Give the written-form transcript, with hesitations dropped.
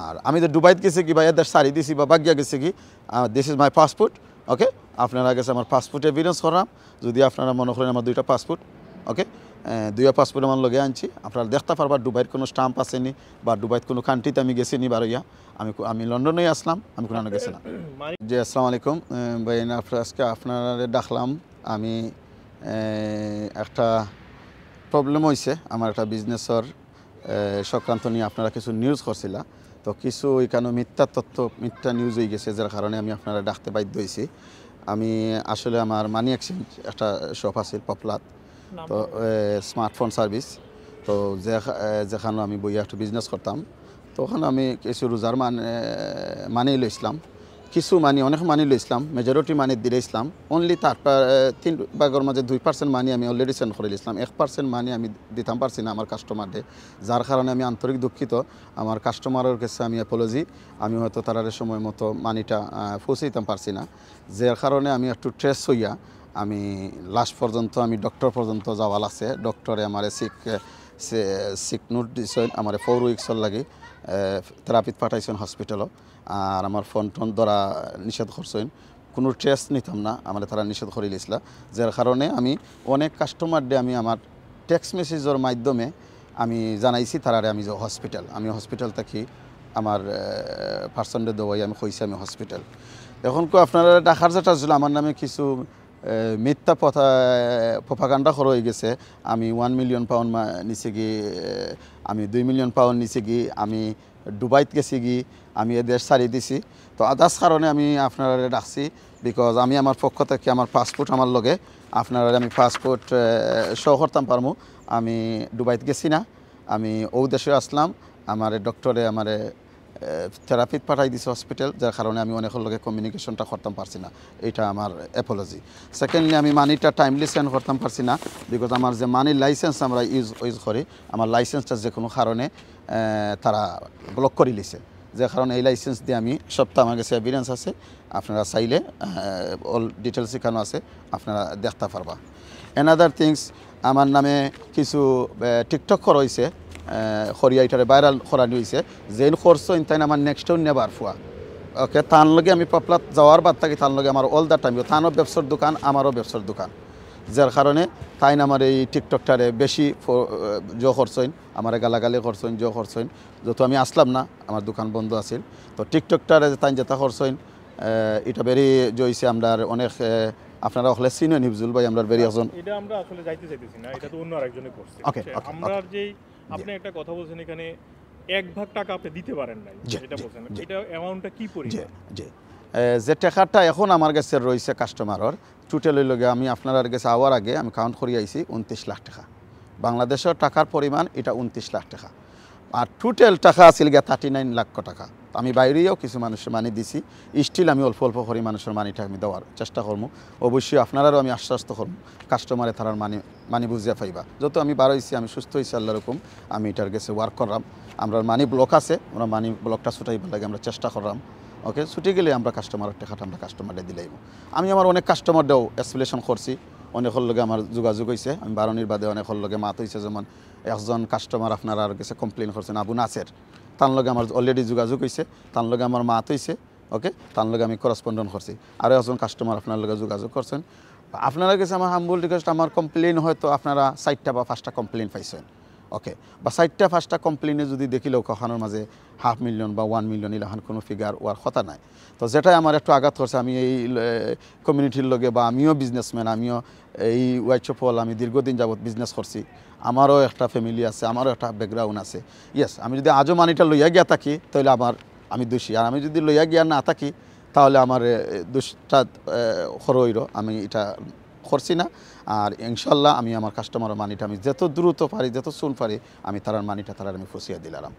আর আমি তো দুবাইত গেছি কি বা এদের সারি দিছি বা বাগিয়া গেছি কি দিস ইজ মাই পাসপোর্ট ওকে আপনারা কাছে আমার পাসপোর্ট এভিডেন্স করাম যদি আপনারা মনে করেন আমার 2টা পাসপোর্ট ওকে 2টা পাসপোর্ট আমার লগে আনছি আপনারা দেখতে পারবা দুবাইয়ের কোনো স্টাম্প আসেনি বা দুবাইত কোনো কান্ট্রিতে আমি গেছি নি বারইয়া আমি লন্ডনেই আসলাম আমি কোনো গেছি না জি আসসালামু আলাইকুম ভাই আজকে আপনারা ডাকলাম আমি একটা প্রবলেম হয়েছে আমার একটা বিজনেসের সংক্রান্ত নিয়ে আপনারা কিছু নিউজ করছিলা তো কিছু এখানে মিথ্যা তথ্য মিথ্যা নিউজ হয়ে গেছে যার কারণে আমি আপনারা ডাকতে বাধ্য হয়েছি আমি আসলে আমার মানি এক্সচেঞ্জ একটা শপ আছে পপুলার তো স্মার্টফোন সার্ভিস তো যেখানে আমি বইয়া একটা বিজনেস করতাম তো ওখানে আমি কিছু রোজার মানি লইছিলাম কিছু মানি অনেক মানি লইছিলাম মেজরিটি মানি দিলে ইসলাম অনলি তার 3 ভাগের মাঝে 2% মানি আমি অলরেডি সেন্ড করে দিয়েছিলাম 1% মানি আমি দিতাম পারছি না আমার কাস্টমারদের যার কারণে আমি আন্তরিক দুঃখিত আমার কাস্টমারের কাছে আমি অ্যাপোলজি আমি হয়তো তার সময় মতো মানিটা পৌঁছে দিতাম পারছি না যার কারণে আমি একটু ট্রেস হইয়া আমি লাস্ট পর্যন্ত আমি ডক্টর পর্যন্ত যাওয়া লাগছে ডক্টরে আমার সিক নোট দিয়েছেন আমার 4 উইক্সর লাগে থেরাপিত পাঠাইছেন হসপিটালও আর আমার ফোন টোন ধরা নিষেধ করছেন কোনো টেস্ট নিতাম না আমার তারা নিষেধ করে দিয়েছিল যার কারণে আমি অনেক কাস্টমারদের আমি আমার টেক্সট মেসেজের মাধ্যমে আমি জানাইছি তারারে আমি যে হসপিটাল থাকি আমার পার্সনদের দেওয়াই আমি কইছি আমি হসপিটাল এখন আপনারা ডাকার যেটা ছিল আমার নামে কিছু মিথ্যা প্রপাগান্ডা করা হয়ে গেছে আমি 1 মিলিয়ন পাউন্ড নিচে গিয়ে আমি 2 মিলিয়ন পাউন্ড নিচে গিয়ে আমি দুবাইত গেছি গিয়ে আমি এ দেশ ছাড়িয়ে দিছি তো আদার্স কারণে আমি আপনারা ডাকছি বিকজ আমি আমার পক্ষ থেকে আমার পাসপোর্ট আমার লগে আপনারা আমি পাসপোর্ট শো করতাম পারমু আমি দুবাইত গেছি না আমি ও দেশে আসলাম আমার ডক্টরে আমার থেরাপিত পাঠাই দিছে হসপিটাল যার কারণে আমি অনেকের লগে কমিউনিকেশনটা করতাম পারছি না এটা আমার অ্যাপোলজি সেকেন্ডলি আমি মানিটা টাইমলি সেন্ড করতাম পারছি না বিকজ আমার যে মানি লাইসেন্স আমরা ইউজ করি আমার লাইসেন্সটা যে কোনো কারণে তারা ব্লক করে লিছে যে কারণে এই লাইসেন্স দিয়ে আমি সপ্তাহ আমার কাছে এভিডেন্স আছে আপনারা চাইলে অল ডিটেলস এখানে আছে আপনারা দেখতে পারবা অ্যানাদার থিংস আমার নামে কিছু টিকটক করা হয়েছে খরিয়া এটারে ভাইরাল করানি হয়েছে যেন খরচ তাই আমার নেক্সটও নেবার ফুয়া ওকে তার লগে আমি পপলাত যাওয়ার বাদ থাকি তার লগে আমার অল দ্য টাইম তারও ব্যবসার দোকান আমারও ব্যবসার দোকান যার কারণে তাই আমার এই টিকটকটারে বেশি খরচইন আমার গালাগালি খরচইন খরচইন যত আমি আসলাম না আমার দোকান বন্ধ আছিল তো টিকটকটারে তাই যেটা খরচইন এটা বেরি জইছে আমরা অনেক আপনারা হলে সিনিয়র নিবজুল ভাই আমরা বেরি একজন এটা আমরা আসলে যাইতে চাইতেছি না এটা তো অন্য আরেকজনে করছে আমরা যেই আপনি একটা কথা বলছেন এখানে 1 ভাগ টাকা আপনি দিতে পারেন নাই এটা বলছেন এটা অ্যামাউন্টটা কি পরিমাণ জি যে টাকাটা এখন আমার কাছে রয়েছে কাস্টমারের টোটালের লগে আমি আপনার কাছে আওয়ার আগে আমি কাউন্ট করে আইছি 29 লাখ টাকা বাংলাদেশের টাকার পরিমাণ এটা 29 লাখ টাকা আর টোটাল টাকা আছিল গিয়া 39 লাখ টাকা আমি বাইরেও কিছু মানুষের মানি দিছি স্টিল আমি অল্প অল্প করে মানুষের মানিটা আমি দেওয়ার চেষ্টা করবো অবশ্যই আপনারাও আমি আশ্বস্ত করবো কাস্টমারে তারার মানি বুঝিয়া পাইবা যত আমি বার হয়েছি আমি সুস্থ হয়েছি আল্লাহ রকম আমি এটার কাছে ওয়ার্ক করলাম আমরা মানি ব্লক আছে আমরা মানি ব্লকটা ছুটাইবার লাগে আমরা চেষ্টা করলাম ওকে ছুটে গেলে আমরা কাস্টমারের টাকাটা আমরা কাস্টমারে দিলাইব আমি আমার অনেক কাস্টমারদেরও এক্সপ্লেনেশন করছি অনেকের লগে আমার যোগাযোগ হয়েছে আমি 12 বাদে অনেকের লগে মাত হয়েছে যেমন একজন কাস্টমার আপনারা কাছে কমপ্লেন করছেন আবু নাসের তার লগে আমার অলরেডি যোগাযোগ হয়েছে তার লগে আমার মাত হয়েছে ওকে তার লগে আমি করসপন্ডেন্ট করছি আরও একজন কাস্টমার আপনার লগে যোগাযোগ করছেন আপনারা কাছে আমার হাম্বল রিকোয়েস্ট আমার কমপ্লেন হয়তো আপনারা 4টা বা 5টা কমপ্লেন পাইছেন ওকে বা 4টা 5টা কমপ্লেনে যদি দেখিলেও কখনোর মাঝে 500,000 মিলিয়ন বা 1 মিলিয়ন এলাকান কোনো ফিগার ওয়ার কথা নাই তো যেটাই আমার একটু আঘাত করছে আমি এই কমিউনিটির লগে বা আমিও বিজনেসম্যান আমিও এই ওয়াইচপল আমি দীর্ঘদিন যাবত বিজনেস করছি আমারও একটা ফ্যামিলি আছে আমারও একটা ব্যাকগ্রাউন্ড আছে ইয়েস আমি যদি আজও মানিটা লইয়া গিয়া থাকি তাহলে আমি দোষী আর আমি যদি লইয়া গিয়া না থাকি তাহলে আমার দোষটা হইল আমি এটা করছি না আর ইনশাল্লাহ আমি আমার কাস্টমারের মানিটা আমি যত দ্রুত পারি যত সুন পারি আমি তার মানিটা আমি ফসিয়া দিলাম